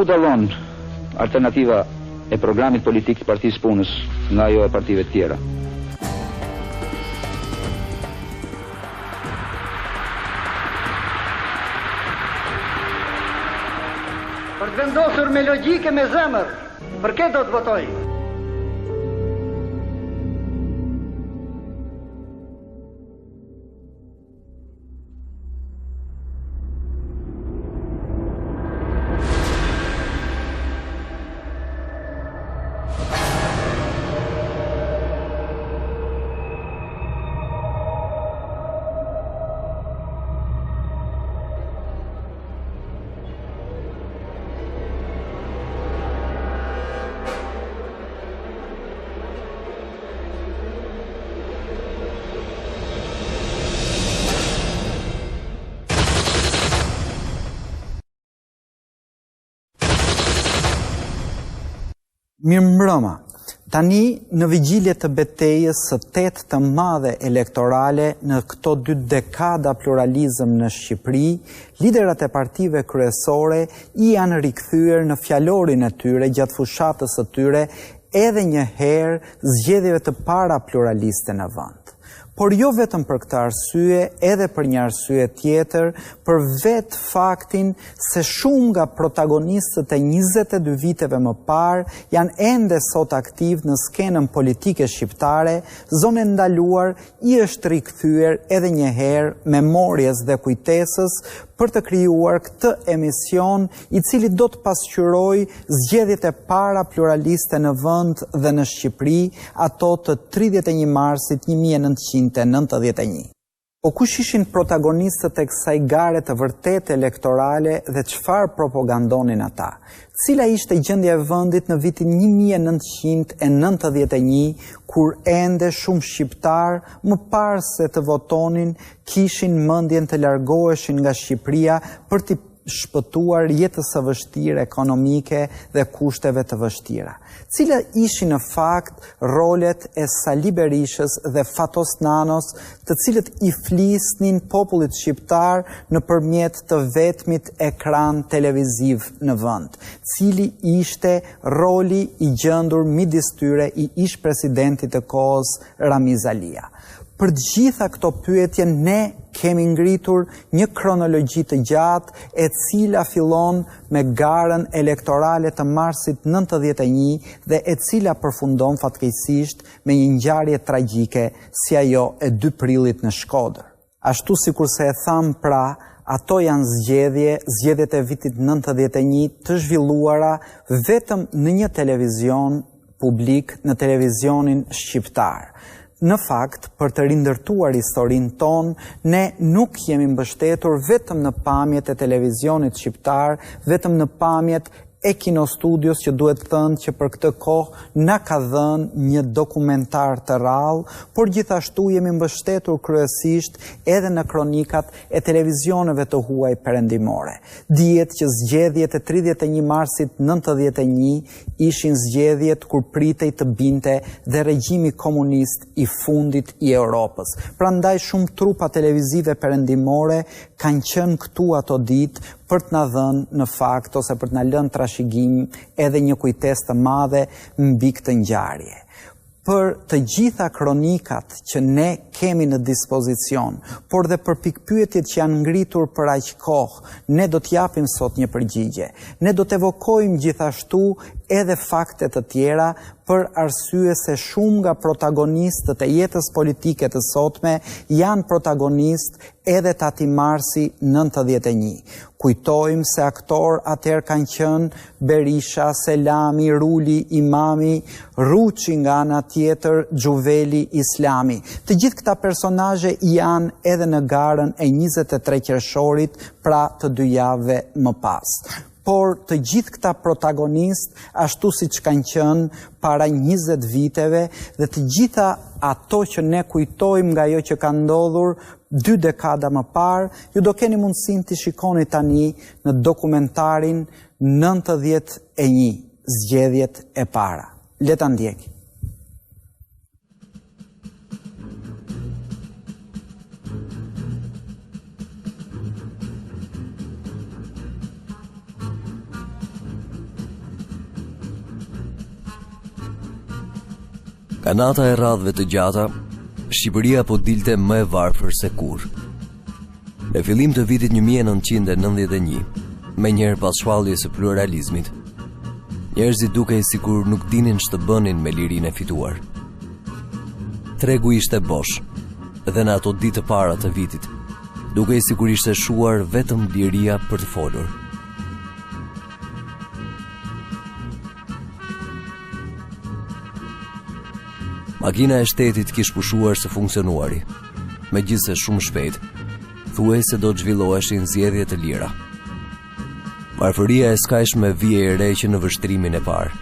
Ku dallon alternativa e programit politik të Partisë Punës nga ajo e partive të tjera? Për të vendosur me logjike me zemër, për këtë do të votoj. Mirëmbrëma. Tani, në vigjilje të betejës së tetë të madhe elektorale në këto 2 dekada pluralizëm në Shqipëri, liderat e partive kryesore I janë rikthyer në fjalorin e tyre gjatë fushatës së tyre edhe një herë zgjedhjeve të para pluraliste në vend. Por jo vetëm për këtë arsye, edhe për një arsye tjetër, për vetë faktin se shumë nga protagonistët e 22 viteve më parë janë ende sot aktiv në skenën politike shqiptare, zonë e ndaluar I është rikthyer edhe një herë memorjes dhe kujtesës për të krijuar këtë emision I cili do të pasqyrojë zgjedhjet e para pluraliste në vend dhe në Shqipëri, ato të 31 marsit 1991. Po kush ishin protagonistët e kësaj gare të vërtetë elektorale dhe çfarë propagandonin ata? Cila ishte gjendja e vendit në vitin 1991, kur ende shumë shqiptar, më parë se të votonin, kishin mendjen të largoheshin nga Shqipëria për të shpëtuar jetës së vështirë ekonomike dhe kushteve të vështira. Cila ishin në fakt rolet e Sali Berishës dhe Fatos Nanos, të cilët I flisnin popullit shqiptar nëpërmjet të vetmit ekran televiziv në vend. Cili ishte roli I gjendur midis tyre I ish-presidentit të kohës Ramiz Alia. Për të gjitha këto pyetje ne kemi ngritur një kronologji të gjatë e cila fillon me garën elektorale të marsit 91 dhe e cila përfundon fatkeqësisht me një ngjarje tragjike si ajo e 2 prillit në Shkodër. Ashtu sikurse e tham pra, ato janë zgjedhjet e vitit 91 të zhvilluara vetëm në një televizion publik, në televizionin shqiptar. Në fakt, për të rindërtuar historinë tonë, ne nuk jemi mbështetur vetëm në pamjet e televizionit shqiptar, vetëm në pamjet e kinostudios që duhet thënë që për këtë kohë na ka dhënë një dokumentar të rrallë, por gjithashtu jemi mbështetur kryesisht edhe në kronikat e televizioneve të huaj perëndimore. Dihet që zgjedhjet e 31 marsit 91 ishin zgjedhjet kur pritej të binte dhe regjimi komunist I fundit I Europës. Prandaj shumë trupa televizive perëndimore kanë qenë këtu ato ditë për të na dhënë në fakt ose për të na lënë trashëgim edhe një kujtesë të madhe mbi këtë ngjarje. Për të gjitha kronikat që ne kemi në dispozicion, por dhe për pikpyetjet që janë ngritur për aq kohë, ne do t'japim sot një përgjigje. Ne do të evokojmë gjithashtu edhe fakte të tjera për arsye se shumë nga protagonistët e jetës politike të sotme janë protagonist edhe të ati marsi 91. Kujtojmë se aktor atëherë kanë qenë Berisha, Selami, Ruli, Imami, Ruçi nga ana tjetër, Xhuveli, Islami. Të gjithë këta personazhe janë edhe në garën e 23 qershorit, pra të 2 javëve më pas. Por të gjithë këta protagonist, ashtu si që kanë qenë para 20 viteve, dhe të gjitha ato që ne kujtojmë nga jo që ka ndodhur 2 dekada më parë, ju do keni mundësin të shikoni tani në dokumentarin 91, zgjedhjet e para. Le ta ndjekim. Nga nata e radhëve të gjata, Shqipëria po dilte më e varfër se kur. Në fillim të vitit 1991, me njëherë pas shpalljes së pluralizmit, njerëzit dukej sikur nuk dinin ç'të bënin me lirinë e fituar. Tregu ishte bosh, dhe në ato ditë të para të vitit, dukej sikur ishte shuar vetëm liria për të folur. Makina e shtetit kish pushuar së funksionuari, megjithse shumë shpejt, thuaj se do të zhvilloheshin zgjedhje të lira. Varfëria e skajshme vije e re që në vështrimin e parë.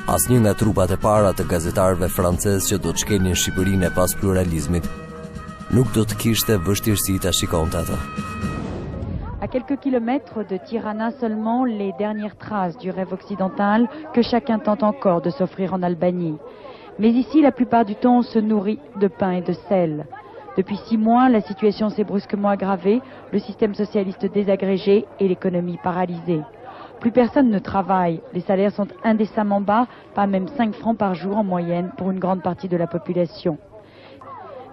Asnjë nga trupat e para të gazetarëve francezë që do të shkelnin Shqipërinë e pas pluralizmit, nuk do të kishte vështirësi ta shikonte atë. À quelques kilomètres de Tirana seulement, les dernières traces du rêve occidental que chacun tente encore de s'offrir en Albanie. Mais ici, la plupart du temps, on se nourrit de pain et de sel. Depuis 6 mois, la situation s'est brusquement aggravée, le système socialiste désagrégé et l'économie paralysée. Plus personne ne travaille, les salaires sont indécemment bas, pas même 5 francs par jour en moyenne pour une grande partie de la population.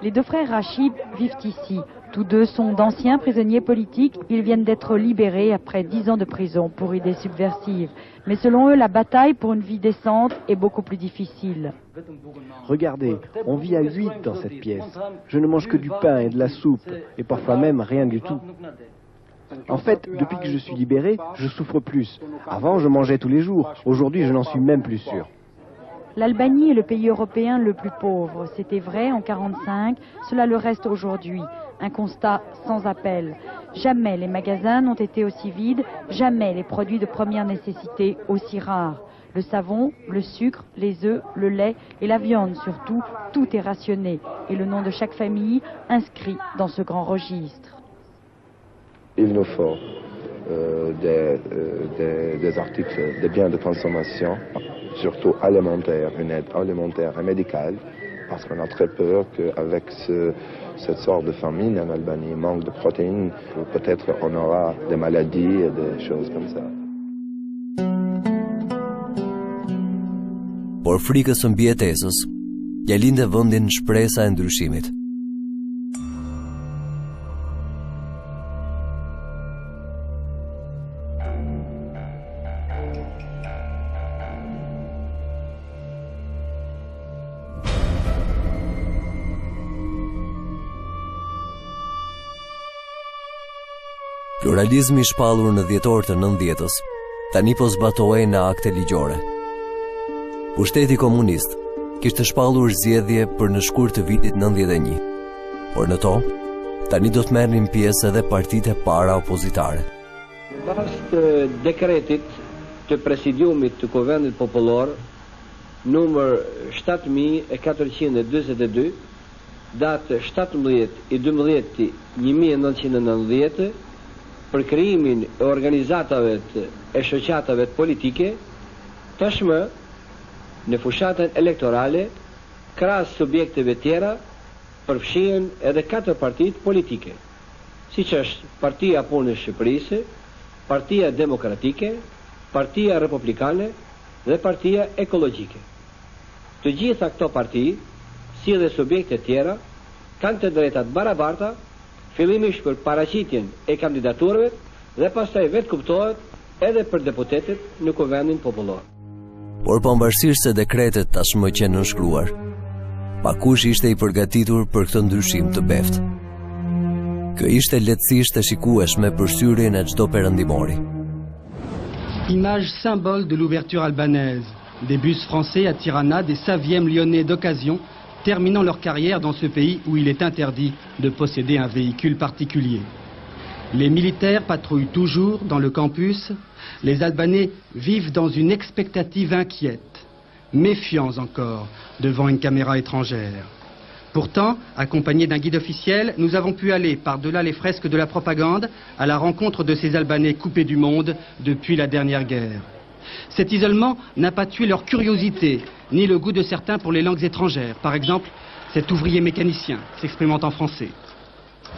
Les deux frères Rachid vivent ici. Tous deux sont d'anciens prisonniers politiques. Ils viennent d'être libérés après 10 ans de prison pour idées subversives. Mais selon eux, la bataille pour une vie décente est beaucoup plus difficile. Regardez, on vit à 8 dans cette pièce. Je ne mange que du pain et de la soupe, et parfois même rien du tout. En fait, depuis que je suis libéré, je souffre plus. Avant, je mangeais tous les jours. Aujourd'hui, je n'en suis même plus sûr. L'Albanie est le pays européen le plus pauvre. C'était vrai en 1945, cela le reste aujourd'hui. Un constat sans appel. Jamais les magasins n'ont été aussi vides, jamais les produits de première nécessité aussi rares. Le savon, le sucre, les œufs, le lait et la viande surtout, tout est rationné. Et le nom de chaque famille inscrit dans ce grand registre. Il nous faut des articles, des biens de consommation, surtout alimentaires, une aide alimentaire et médicale, parce qu'on a très peur qu'avec cette sorte de famine en Albanie, manque de protéines, peut-être on aura des maladies et des choses comme ça. Por frikës së mbijetesës, ja linde vendin shpresa e ndryshimit. Pluralizmi i shpallur në dhjetor të 90-s, tani po zbatohej në akte ligjore. Pushteti komunist kishte shpallur zgjedhje për në shkurt të vitit 91, por në to, tani do të merrnin pjesë edhe partitë e para opozitare. Pas dekretit të presidiumit të Kuvendit Popullor, numër 7442, datë 17/12/1990, për krijimin e organizatave e shoqatave politike, tashmë në fushatën elektorale, krahas subjekteve tjera, përfshihen edhe 4 partitë politike, siç është Partia Punës së Shqipërisë, Partia Demokratike, Partia Republikane dhe Partia Ekologjike. Të gjitha këto parti, si dhe subjekte tjera, kanë të drejtat barabarta, fillimisht për paraqitjen e kandidaturave dhe pastaj vetë kuptohet edhe për deputetët në Kuvendin Popullor. Por pavarësisht se dekretet tashmë që nënshkruar, pakush ishte i përgatitur për këtë ndryshim të beftë. Kjo ishte lehtësisht e shikueshme për syrin e çdo perëndimori. Image symbole de l'ouverture albanaise, des bus français à Tirana, des Savièmes lyonnais d'occasion, terminant leur carrière dans ce pays où il est interdit de posséder un véhicule particulier. Les militaires patrouillent toujours dans le campus. Les Albanais vivent dans une expectative inquiète, méfiants encore devant une caméra étrangère. Pourtant, accompagnés d'un guide officiel, nous avons pu aller par-delà les fresques de la propagande à la rencontre de ces Albanais coupés du monde depuis la dernière guerre. Cet isolement n'a pas tué leur curiosité, ni le goût de certains pour les langues étrangères. Par exemple, cet ouvrier mécanicien s'exprimant en français.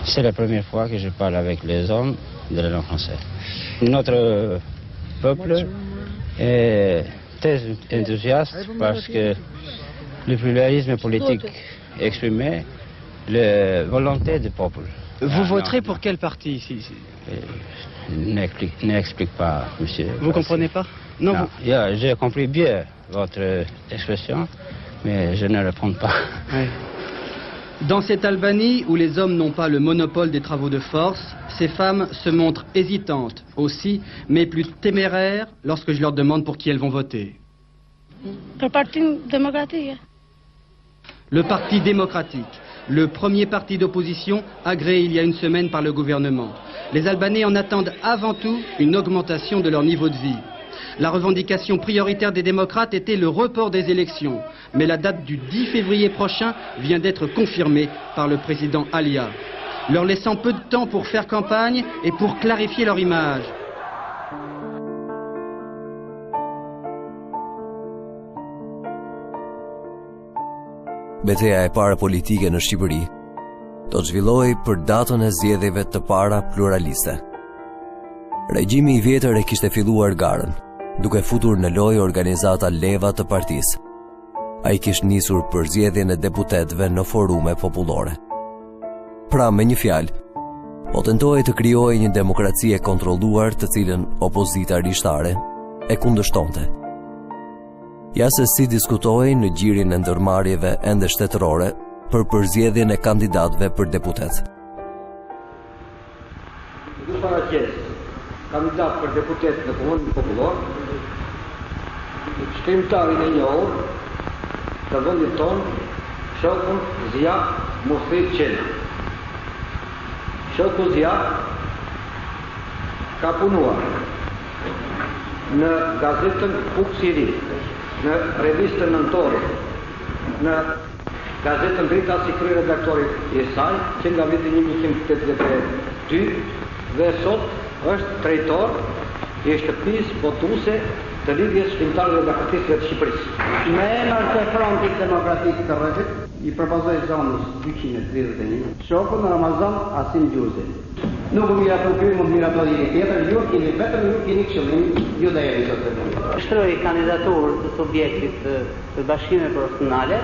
C'est la première fois que je parle avec les hommes de la langue française. Notre peuple est très enthousiaste parce que le pluralisme politique exprimé la volonté du peuple. Vous voterez pour quel parti N'explique pas, monsieur. Vous comprenez pas? Non. J'ai compris bien votre expression, mais je ne réponds pas. Oui. Dans cette Albanie où les hommes n'ont pas le monopole des travaux de force, ces femmes se montrent hésitantes aussi, mais plus téméraires lorsque je leur demande pour qui elles vont voter. Le Parti démocratique. Le Parti démocratique, le premier parti d'opposition agréé il y a une semaine par le gouvernement. Les Albanais en attendent avant tout une augmentation de leur niveau de vie. La revendication prioritaire des démocrates était le report des élections. Mais la date du 10 février prochain vient d'être confirmée par le président Alia, leur laissant peu de temps pour faire campagne et pour clarifier leur image. Betejë e para politike në Shqipëri do të zhvillojë për datën e zgjedhjeve të para pluraliste. Regjimi I vjetër e kishte filluar garën, duke futur në lojë organizata leva të partisë. Ai kishte nisur për zgjedhjen e deputetëve në forume popullore. Pra, me një fjalë, po tentohej të krijojë një demokraci e kontrolluar të cilën opozita rishtare e kundërshtonte. Ja se si diskutohej në gjirin e ndërmarrjeve ende shtetërore për përzgjedhjen e kandidatëve për deputet. Kandidat për deputet në Komunën Popullor, shkrimtarin e njohur të vendit tonë, Shokun Zia Muhthir Qena. Shoku Zia ka punuar në gazetën Fuksiri, në revistën Nëntori, në gazetën Drita si kryeredaktorit I saj, që nga viti 1982 dhe sot është drejtor I shtëpisë botuese të lidhjes shkrimtarëve dhe partisëve të Shqipërisë. Me emër të Frontit Demokratik të Rrezit, I propozoj zonës 231, Shokun Ramazan Asim Gjuzi. Nuk më mirato ky, më mirato njëri tjetër, ju keni këshillim, ju dhe jeni zotë. Shtroi kandidaturë të subjektit të Bashkimeve Profesionale,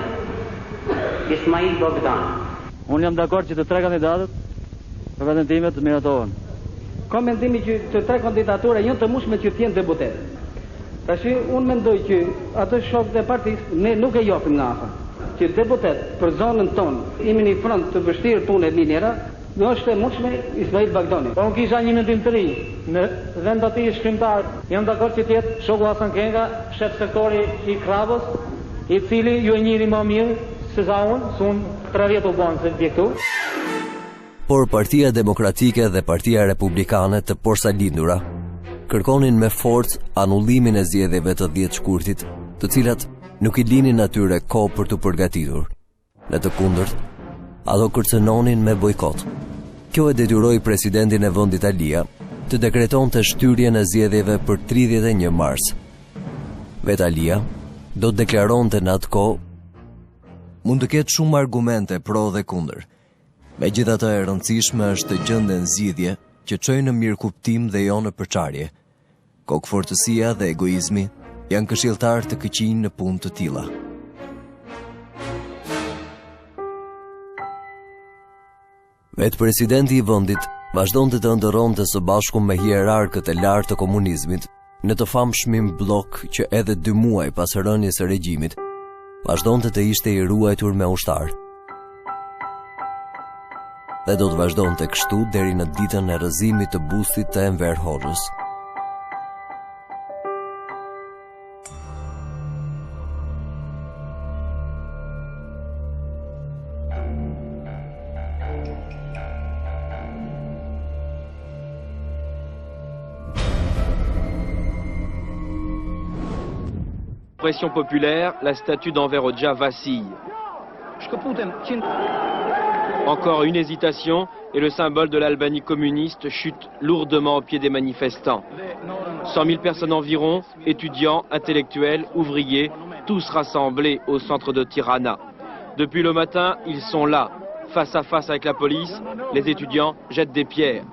Ismail Bogdan. Unë jam dakord që të tre kandidatët për veten time të miratohen. Ka mendimi që të tre kandidatura janë të mushme që të jenë deputet. Tash unë mendoj që atë shokët e partisë ne nuk e japim nga afër. Që deputet për zonën tonë imi një front të vështirë punë e minera, do është e mundshme Ismail Bagdani. Po unë kisha një mendim të ri. Në vend aty shkrimtar, jam dakord që të jetë shoku Hasan Kenga, shef sektori I Kravës, I cili ju e njihni më mirë se sa unë, se unë 3 vjet u bën se vje këtu. Por Partia Demokratike dhe Partia Republikane të porsalindura kërkonin me forcë anullimin e zgjedhjeve të 10 shkurtit, të cilat nuk I linin atyre kohë për të përgatitur. Në të kundërt, ato kërcënonin me bojkot. Kjo e detyroi presidentin e vendit Alia të dekretonte shtyrjen e zgjedhjeve për 31 mars. Vet Alia do të deklaronte në atë kohë mund të ketë shumë argumente pro dhe kundër. Megjithatë e rëndësishme është të gjenden zgjidhje që çojnë në mirëkuptim dhe jo në përçarje. Kokëfortësia dhe egoizmi janë këshilltar të këqij në punë të tilla. Vetë presidenti I vendit vazhdonte të ndërronte së bashku me hierarkët e lartë të komunizmit në të famshmin blok që edhe 2 muaj pas rënies së regjimit vazhdonte të ishte I ruajtur me ushtar. Dhe do të vazhdonte kështu deri në ditën e rrëzimit të bustit të Enver Hoxhës. Pression populaire, la statue d'Enver Hoxha vacille. Encore une hésitation et le symbole de l'Albanie communiste chute lourdement aux pieds des manifestants. 100 000 personnes environ, étudiants, intellectuels, ouvriers, tous rassemblés au centre de Tirana. Depuis le matin, ils sont là, face à face avec la police, les étudiants jettent des pierres.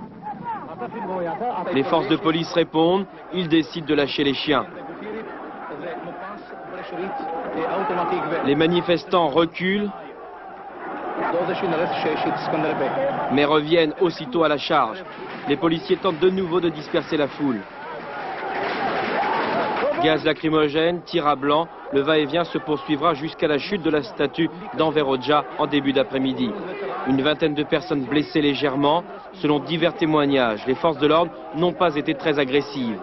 Les forces de police répondent, ils décident de lâcher les chiens. Les manifestants reculent, mais reviennent aussitôt à la charge. Les policiers tentent de nouveau de disperser la foule. Gaz lacrymogène, tir à blanc, le va-et-vient se poursuivra jusqu'à la chute de la statue d'Enver Hoxha en début d'après-midi. Une vingtaine de personnes blessées légèrement. Selon divers témoignages, les forces de l'ordre n'ont pas été très agressives.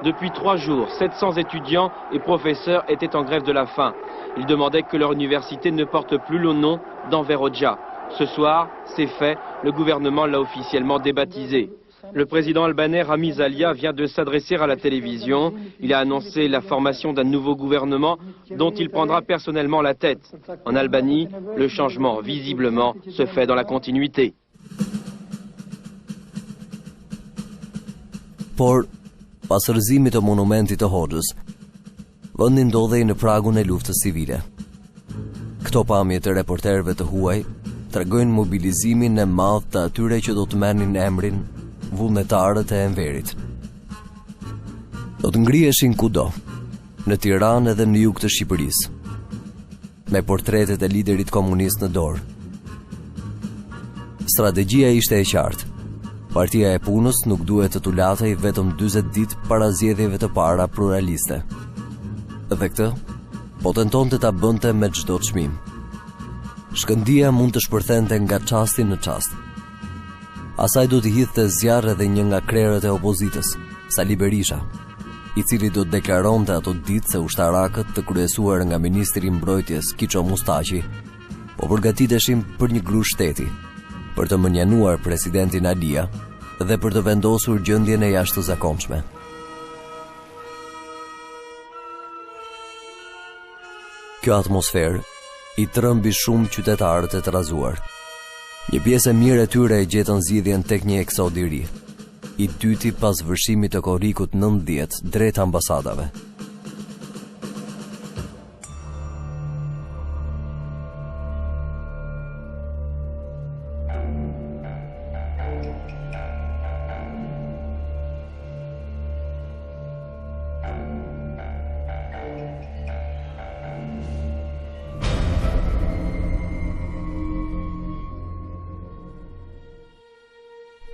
Depuis 3 jours, 700 étudiants et professeurs étaient en grève de la faim. Ils demandaient que leur université ne porte plus le nom d'Enver Hoxha. Ce soir, c'est fait, le gouvernement l'a officiellement débaptisé. Le président albanais Rami Zalia vient de s'adresser à la télévision. Il a annoncé la formation d'un nouveau gouvernement dont il prendra personnellement la tête. En Albanie, le changement, visiblement, se fait dans la continuité. Por, pas rrëzimit të monumentit të Hoxhës, vendi ndodhej në pragun e luftës civile. Këto pamje të reporterëve të huaj tregojnë mobilizimin e madh të atyre që do të merrnin emrin vullnetarët e Enverit. Do të ngriheshin kudo, në Tiranë edhe në jug të Shqipërisë, me portretet e liderit komunist në dorë. Strategjia ishte e qartë. Partia e Punës nuk duhet të tulatej vetëm 40 ditë para zgjedhjeve të para pluraliste. Dhe këtë, po tentonte ta bënte me çdo çmim. Shkëndia mund të shpërthente nga çasti në çast. Asaj do t'i hidhte zjarr edhe një nga krerët e opozitës, Sali Berisha, i cili do të deklaronte ato ditë se ushtarakët të kryesuar nga ministri i mbrojtjes Kiço Mustaçi po përgatiteshin për një gru shteti, për të mënjanuar presidentin Alia dhe për të vendosur gjendjen e jashtëzakonshme. Kjo atmosferë i trëmbi shumë qytetarët e trazuar. Një pjesë e mirë e tyre e gjetën zgjidhjen tek një eksod i ri, i dyti pas vërshimit të korrikut 90 drejt ambasadave.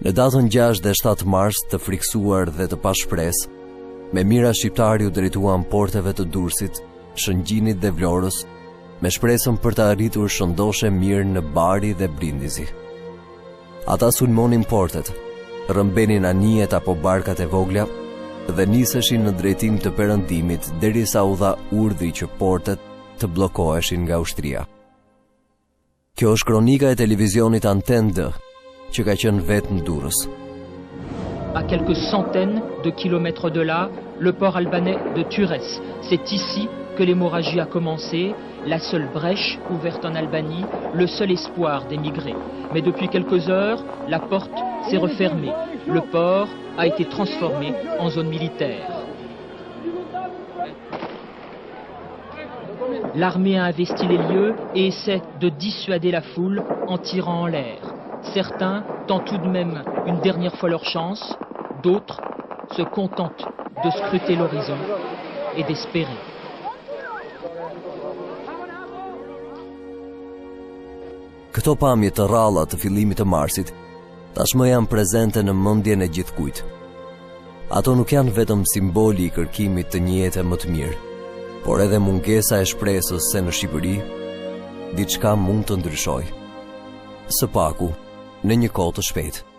Në datën 6 dhe 7 mars të friksuar dhe të pashpresë, me mira shqiptari u drejtuan porteve të Durrësit, Shëngjinit dhe Vlorës, me shpresën për të arritur shëndoshe mirë në Bari dhe Brindisi. Ata sulmonin portet, rrëmbenin anijet apo barkat e vogla dhe niseshin në drejtim të perëndimit derisa u dha urdhri që portet të bllokoheshin nga ushtria. Kjo është kronika e televizionit Antenne 2, që ka qenë vetë në Durrës. À quelques centaines de kilomètres de là, le port albanais de Turès. C'est ici que l'hémorragie a commencé, la seule brèche ouverte en Albanie, le seul espoir d'émigrer. Mais depuis quelques heures, la porte s'est refermée. Le port a été transformé en zone militaire. L'armée a investi les lieux et essaie de dissuader la foule en tirant en l'air. Certains tentent tout de même une dernière fois leur chance, d'autres se contentent de scruter l'horizon et d'espérer. Këto pamje të rralla të fillimit të marsit tashmë janë prezente në mendjen e gjithkujt. Ato nuk janë vetëm simboli i kërkimit të një jete më të mirë, por edhe mungesa e shpresës se në Shqipëri diçka mund të ndryshojë. Së paku, në një kohë të shpejtë.